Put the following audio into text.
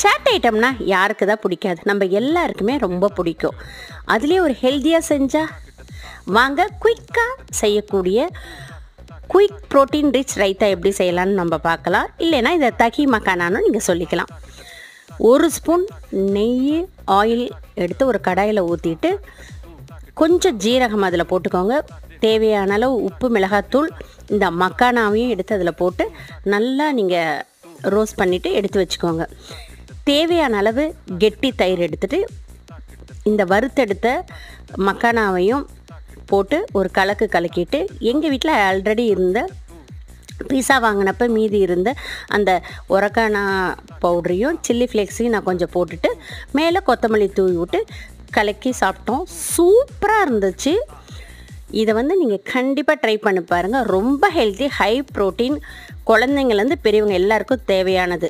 Chat ஐட்டம்னா யாருக்கு தான் பிடிக்காது? நம்ம எல்லாருக்குமே ரொம்ப பிடிக்கும். அதுலேயே ஒரு ஹெல்த்தியாக செஞ்சால் வாங்க குயிக்காக செய்யக்கூடிய குயிக் ப்ரோட்டீன் ரிச் ரைத்தா எப்படி செய்யலான்னு நம்ம பார்க்கலாம். இல்லைன்னா இதை தகி மக்கானான்னு நீங்கள் சொல்லிக்கலாம். 1 ஸ்பூன் நெய் ஆயில் எடுத்து ஒரு கடாயில் ஊற்றிட்டு கொஞ்சம் ஜீரகம் அதில் போட்டுக்கோங்க. தேவையான அளவு உப்பு, மிளகாத்தூள், இந்த மக்கானாவையும் எடுத்து அதில் போட்டு நல்லா நீங்கள் ரோஸ்ட் பண்ணிவிட்டு எடுத்து வச்சுக்கோங்க. தேவையான அளவு கெட்டி தயிர் எடுத்துகிட்டு இந்த வறுத்தெடுத்த மக்கானாவையும் போட்டு ஒரு கலக்கு கலக்கிட்டு, எங்கள் வீட்டில் ஆல்ரெடி இருந்த பீஸா வாங்கினப்போ மீதி இருந்த அந்த ஒரக்கானா பவுடரையும் சில்லி ஃப்ளேக்ஸையும் நான் கொஞ்சம் போட்டுட்டு மேலே கொத்தமல்லி தூவி விட்டு கலக்கி சாப்பிட்டோம். சூப்பராக இருந்துச்சு. இதை நீங்கள் கண்டிப்பாக ட்ரை பண்ணி பாருங்கள். ரொம்ப ஹெல்த்தி, ஹை ப்ரோட்டீன், குழந்தைங்கள்லேருந்து பெரியவங்க எல்லாருக்கும் தேவையானது.